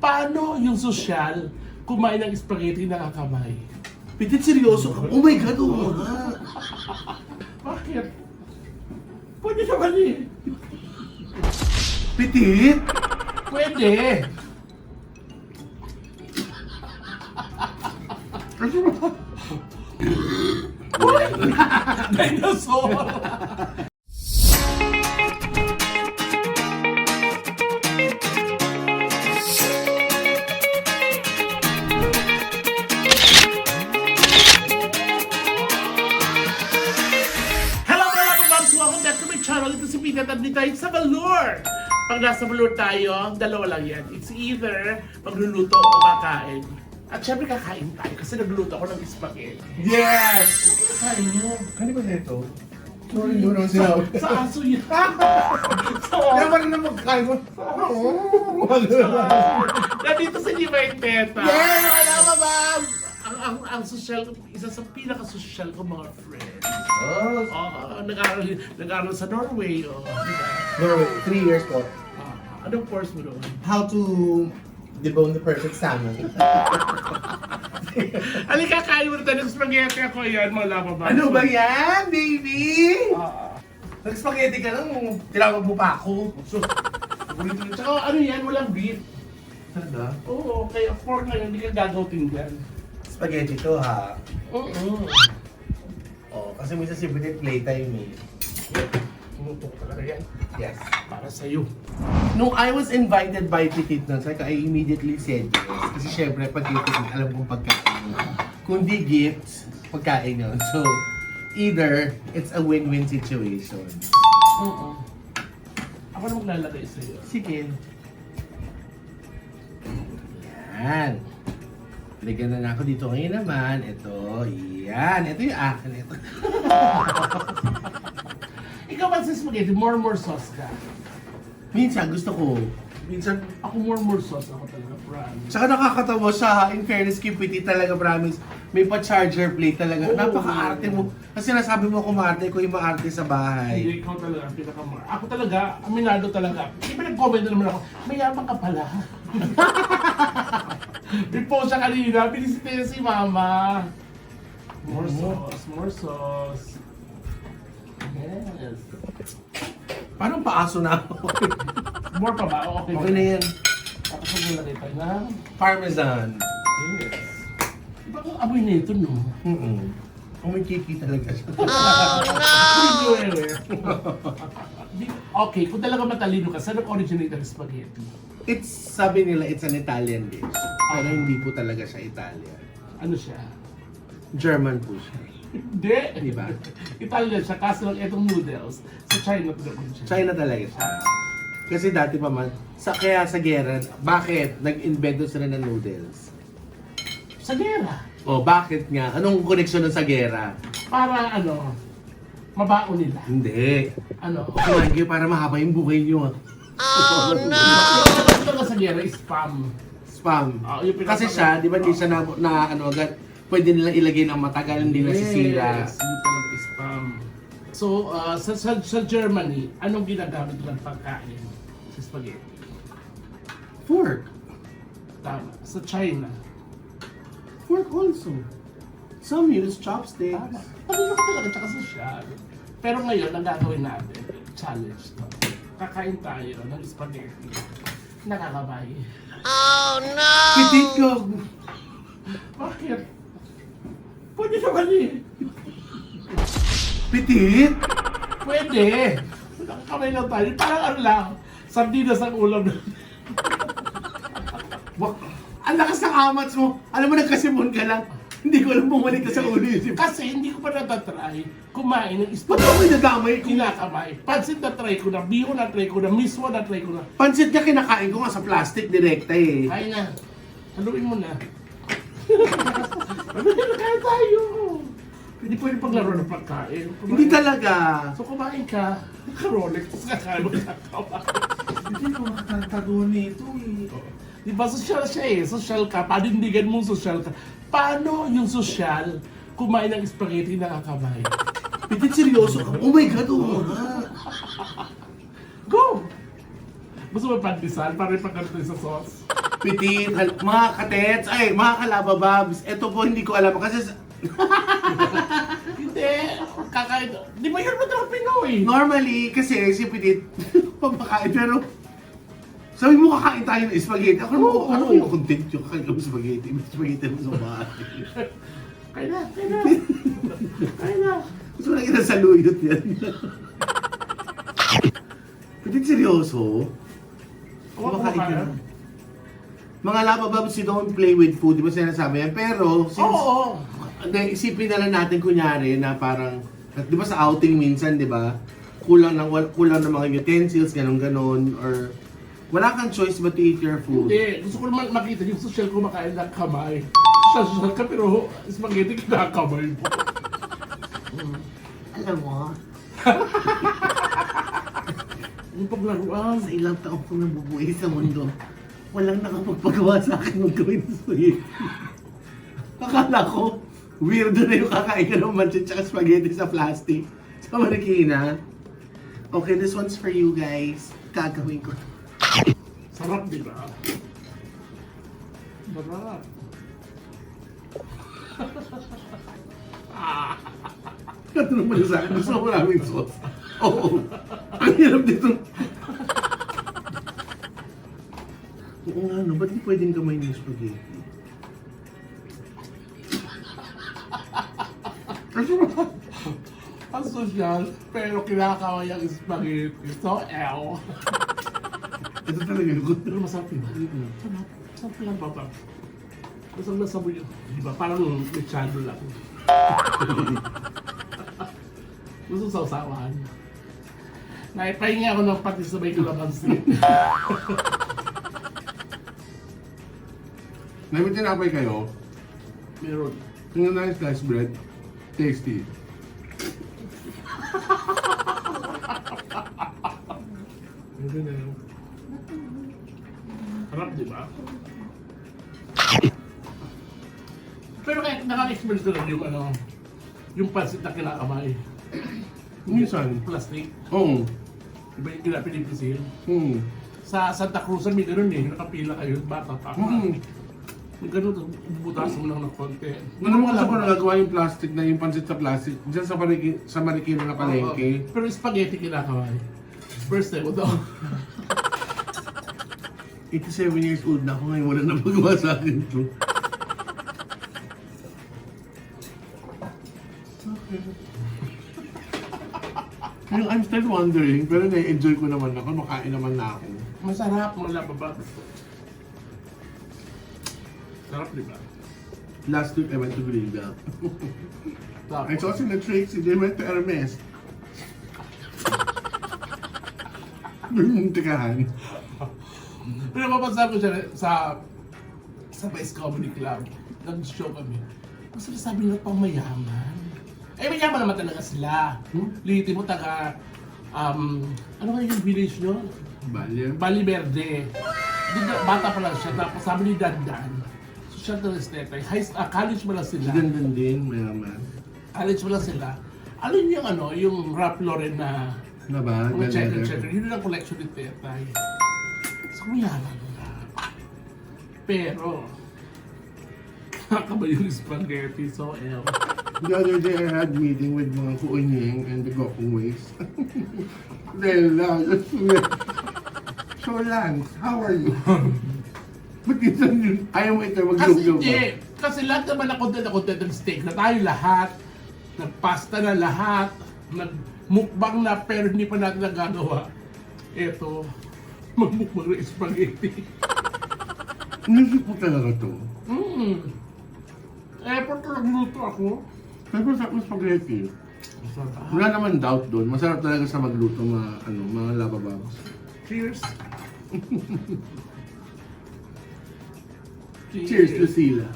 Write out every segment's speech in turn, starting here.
Paano yung sosyal kumain ng spaghetti nakakamay? Pitit, seryoso ka? Oh my God, oo nga. Bakit? Pwede naman eh. Pitit? Pwede. Uy! Dinosaur! Hello mga bababs! Welcome back to my channel. Ito si Pina at tayo sa Valor. Pag nasa Valor tayo, dalawa lang yan. It's either magluluto o kakain. At syempre kakain tayo kasi nagluluto ako ng spaghetti. Yes! Kakain mo. Kani ba nito? Sorry, hindi mo naman sinabi. Sa aso yan. Kaya pa rin na magkain ko. Nandito sa Divine Teta. Yeah! Wala ba, ma'am? Ang social, isa sa pinaka-social ko mga friends. Oh, Nag-aaral sa Norway. Diba? Norway, 3 years ko. Anong course mo doon? How to debone the perfect salmon. Halika, kain mo na tayo ng spaghetti ako. Yan, mga lababas. Ano ba yan, baby? Ah, Nag-spaghetti ka lang, tinawag mo pa ako. so, tsaka ano yan, walang beef. Talaga? Oo, kaya pork lang, hindi ka gagawin dyan. Spaghetti to, ha? Oo. Oh, kasi minsan si Pitit playtime eh. Tumutok talaga yan. Yes. Para sa'yo. Nung I was invited by Pitit nun, I immediately said yes. Kasi syempre, pag kay Pitit, alam kong pagkain yun. Kung di gifts, pagkain yun. So, either, it's a win-win situation. Oo. Ako na maglalagay sa'yo. Sige. Yan. Lagyan na ako dito ngayon naman. Ito, yan. Ito yung akin. Ito. Ikaw ba sa spaghetti, more sauce ka? Minsan, gusto ko. Minsan, ako more sauce ako talaga, promise. Tsaka nakakatawa siya, in fairness kay Pitit talaga, promise. May pa-charger plate talaga. Oo. Napaka-arte mo. Kasi nasabi mo kumarte ko yung maarte sa bahay. Hindi, ikaw talaga ang pinakamar. Ako talaga, aminado talaga. Di ba nag-comment na naman ako, mayabang ka pala. Repost siya kanina, binisita niya si mama. More sauce, more sauce. Yes. Parang paaso na ako. More pa ba? Okay. Okay na yan. Tapos maglagay tayo ng... Parmesan. Yes. Iba ang amoy na ito, no? Umikiki talaga siya. Okay, kung talaga matalino ka, saan ang-originate ang spaghetti? It's, sabi nila, it's an Italian dish. Pero hindi po talaga siya Italian. Ano siya? German po siya. Hindi. Di ba? Italian siya, kaso lang itong noodles, sa China talaga siya. China talaga siya. Kasi dati pa man, kaya sa gera, bakit nag-invento sila ng noodles? Sa gera. O bakit nga? Anong koneksyon nun sa gera? Para ano, mabaon nila. Hindi. Ano? Kumain kayo para mahaba yung buhay nyo. Ito nga sa gera is spam. Spam. Yung pinaka- Kasi siya, di ba hindi siya na ano agad, pwede nilang ilagay ng matagal, hindi nasisira. Yes, yung talagang spam. So, sa Germany, anong ginagamit nilang pagkain sa spaghetti? Fork. Tama. Sa China. Fork also. Some use chopsticks. Tama. Talino ka talaga, tsaka social. Pero ngayon, ang gagawin natin, challenge to. Kakain tayo ng spaghetti. Nakakabay. Pitit ko. Bakit? Pwede naman eh. Pitit? Pwede. Nakakamay lang tayo. Parang ano lang, sardinas ang ulam na. Wak. Ang lakas ng amats mo. Alam mo, nagkasimon ka lang. Hindi ko alam bumalik ka sa ulo yun. Kasi hindi ko pa natatry kumain ng Ba't spaghetti. ako may nadamay ko? Kinakamay. Pansit na try ko na, bihon na try ko na, mismo na try ko na. Pansit ka kinakain ko nga sa plastic direkta eh. Kaya na. Haluin mo na. Ano na kaya tayo? Hindi pwede paglaro ng pagkain. Kumain. Hindi talaga. So kumain ka, naka-Rolex, tapos kakain mo nakakawa. Hindi ko makakatago nito eh. Di ba social siya eh? Social ka, panindigan mong social ka. Paano yung social kumain ng spaghetti nakakamay? Pitit, seryoso ka? Oh my God, oo nga. Go! Gusto mo pandesal para ipagkarto sa sauce? Petit, mga katets, ay, mga kalabababs, ito po hindi ko alam kasi Hindi, kakain. Di ba yun talaga Pinoy? normally, kasi si Petit, pamakain, pero sabi mo kakain tayo ng spaghetti. Ako naman, Oo. ano yung content yung kakain ng spaghetti? May spaghetti mo sa bahay. Kaya na, kaya na. Kaya na. Gusto mo lang inasaluyot yan. Petit, seryoso? Kumakain ka na. Mga labababs, you don't play with food, di ba sinasabi yan? Pero, since Oo. isipin na lang natin kunyari na parang, di ba sa outing minsan, di ba? Kulang ng mga utensils, ganon-ganon, or wala kang choice but to eat your food. Hindi, gusto ko naman makita yung social kumakain ng kamay. Social ka pero spaghetti kinakamay mo. Alam mo, Yung paglaruan. sa ilang taong kong nabubuhay sa mundo, walang nakapagpagawa sa akin ng gawin ng spaghetti. Akala ko, weirdo na yung kakain ka ng manchit tsaka spaghetti sa plastic. Sa Marikina. Okay, this one's for you guys. Gagawin ko. Sarap, di ba? Sarap. Ito naman sa akin. Gusto mo maraming sauce. Oo. Ang hirap dito. Oo nga, no? Ba't di pwedeng kamay yung spaghetti? Ang social, pero kinakaway ang spaghetti. So, ew. Ito talaga yung Pero masarap yun. Sarap. Sarap lang ba ba? Masang nasa mo yun. Di ba? Parang mechado lang. Gusto sausawan. Naipahingi ako ng pati sabay kalamansi. May tinapay kayo. Meron. Tingnan na yung sliced bread. Tasty. Meron na yun. Harap, di ba? Pero kahit nakaka-experience ko lang yung yung pansit na kinakamay. Minsan. Plastic. Oo. Iba yung kinapinipisil. Sa Santa Cruz, may ganun eh. Nakapila kayo, bata pa. May ganun, butas mo lang ng konti. Ano mo kasi kung nagagawa yung plastic na yung pansit sa plastic dyan sa Marikina na palengke? Pero spaghetti kinakaway. First time mo daw. 87 years old na ako ngayon, wala na magawa sa akin to. Yung I'm still wondering, pero na-enjoy ko naman ako, makain naman na ako. Masarap mga lababa. Sarap, di ba? Last week I went to Greenbelt. I Tapos, saw sila Trixie, they went to Hermes. Yung tikahan. pero mapansin ko siya sa Vice Comedy Club. Nag-show kami. Gusto na sabi nila pang mayaman. Eh, mayaman naman talaga sila. Liti mo taga, ano nga yung village nyo? Balya. Bali Verde. Bata pa lang siya. Tapos sabi ni Dandan, social na restetay. College mo lang sila. Gandan din, mayaman. College mo lang sila. Alin yung yung Ralph Lauren na Na ba? mga checker. Ganda. Yun ang collection ni Tetay. So, mayaman na. Pero, kakaba yung spaghetti. So, The other day, I had meeting with mga Kuonyeng and the Gokong Ways. Then, so Lance, how are you? Ba't minsan yun? Ayaw mo ito kasi mag-log-log hindi. Kasi lahat naman na content ng steak na tayo lahat. Nagpasta na lahat. Nagmukbang na pero hindi pa natin nagagawa. Eto, magmukbang ng spaghetti. Inisip ko talaga to. Effort ko nagluto ako. Pero sa spaghetti, Masarap. wala naman doubt doon. Masarap talaga sa magluto mga labababs. Cheers! Cheers to Sila.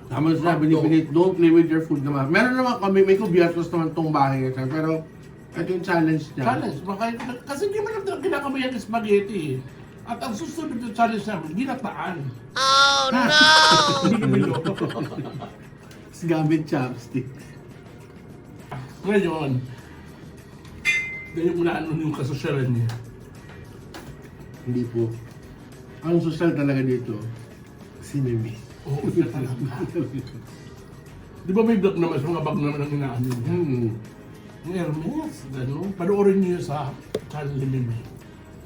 Tama na sabi ni Pinit, don't play with your food naman. Meron naman kami, may kubyertos naman tong bahay niya, pero ito yung challenge niya. Challenge. Kasi hindi mo naman kinakamayan ng spaghetti. At ang susunod na challenge namin, ginataan. Oh no! Hindi kami loko. Tapos gamit chopsticks. Ngayon, ganyan mo na ano yung kasosyalan niya. Hindi po. Ang social talaga dito, si Mimi. Oo, siya talaga. Di ba may vlog naman, mga bag naman ang inaano niya? Yung Hermes, gano'n. Panoorin niyo sa channel ni Mimi.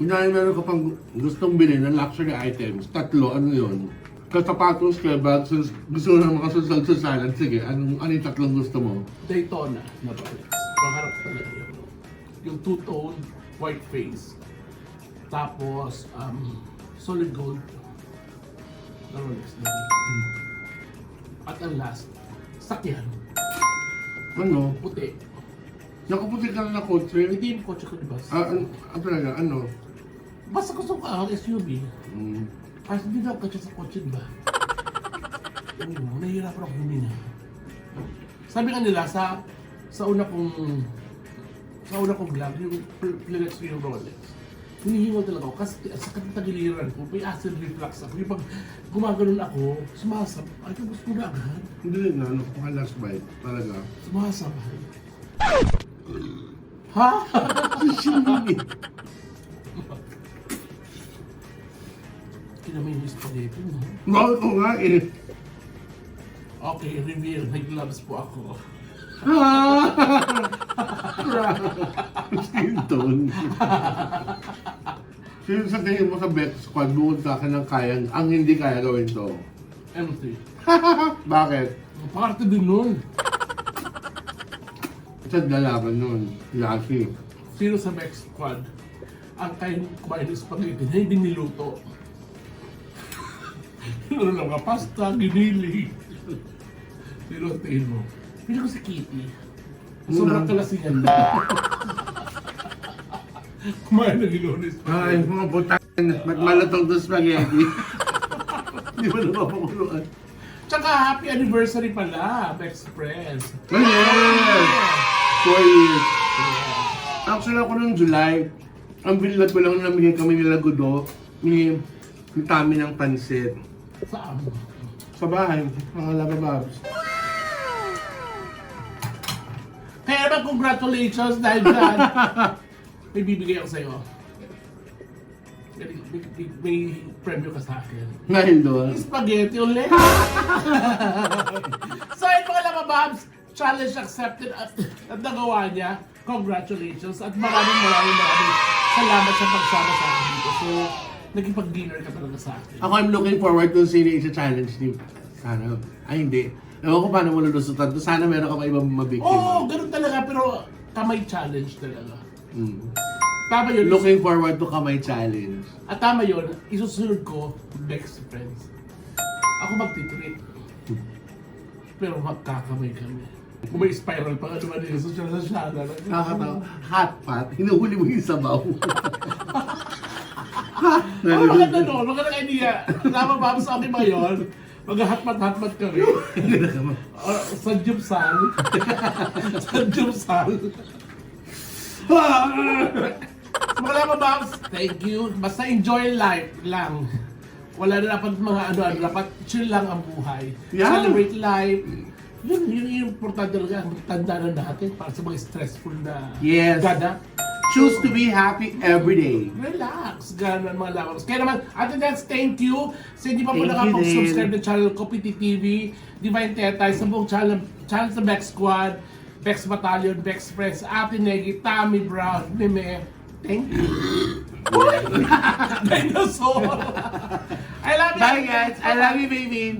Kunyari meron ka pang gustong bilhin ng luxury items, tatlo, ano yun? Kasapatos, kaya bags, gusto mo na makasosal-sosalan, sige, ano yung tatlong gusto mo? Daytona na Rolex. Maharap talaga yun. Yung two-tone, white face. Tapos, solid gold na Rolex din. At ang last, sakyan. Ano? Puti. Nakaputi ka na kotse? Hindi yung kotse ko, di ba? Talaga, ano? Basta gusto ko ang SUV. Mm. Kasi hindi na ako kotse sa kotse, di ba? Oo, nahihirapan ako huminga. Sabi nga nila, sa una kong vlog, yung flex ko yung Rolex. Hinihingal talaga ako kasi sa katagiliran ko, may acid reflux ako. Yung pag gumaganon ako, sumasabay. Ay, gusto ko na agad. Hindi na, ano, kung last bite, talaga. Sumasabay. Ha? Sindi. Kinamay yung spaghetti, no? Bakit ko nga eh. Okay, reveal. May gloves po ako. Skin tone. Sino sa tingin mo sa Beck Squad bukod sa akin ang hindi kaya gawin to? MC. Bakit? Parte din nun. Sa lalaban nun, Lassie. Sino sa Bex Squad ang kayang kumain ng spaghetti na hindi niluto? Ano lang nga, pasta, ginili. Sino ang tingin mo? Pili ko si Kitty. Sobrang kalasingan na. Kumain ng gilonis. Ay, mga putang, ba't malatong to spaghetti? Hindi mo na mapakuluan. Tsaka happy anniversary pala, Bex Friends. Ay, yes! 4 years. Actually ako nung July, ang binilad ko lang namigay kami nila Gudo, ni Tami ng pansit. Saan? Sa bahay, mga labababs. Kaya naman congratulations dahil dyan. May bibigay ako sa'yo. May premyo ka sa akin. Dahil doon. Spaghetti ulit. So yun mga labababs, challenge accepted at nagawa niya. Congratulations at maraming salamat sa pagsama sa akin dito. So, nagkipag-dinner ka talaga sa akin. Ako I'm looking forward kung sino yung challenge ni... Sana. Ay hindi. Ewan ko paano mo lulusutan to. Sana meron ka pa ibang mabigyan. Oo, ganun talaga pero kamay challenge talaga. Mm. Tama yun. Looking forward to kamay challenge. At tama yun, isusunod ko Bex Friends. Ako magtitreat. Pero magkakamay kami. Kung may spiral pa nga naman yun, social na siya na. Nakakatawa. Hot pot. Hinuhuli mo yung sabaw. Oh, maganda no, maganda idea. Tama ba sa akin ba yun? Mag-hatmat-hatmat kami. Sa Jupsal. Sa Jupsal. Mga labababs, thank you. Basta enjoy life lang. Wala na dapat mga ano, dapat chill lang ang buhay. Yeah. Celebrate life. Yun yung importante talaga. Tanda na natin para sa mga stressful na Yes. gada. Choose to be happy every day. Relax. Ganun mga lababs. Kaya naman, Ate Dex, thank you. Sa hindi pa po Thank you nakapag-subscribe din. ng channel ko, PTTV, Divine Tetay, sa buong channel sa Bex Squad, Bex Battalion, Bex Friends, Ate Negi, Tammy Brown, Meme. Thank you. Dinosaur. I love you. Bye guys. I love you baby.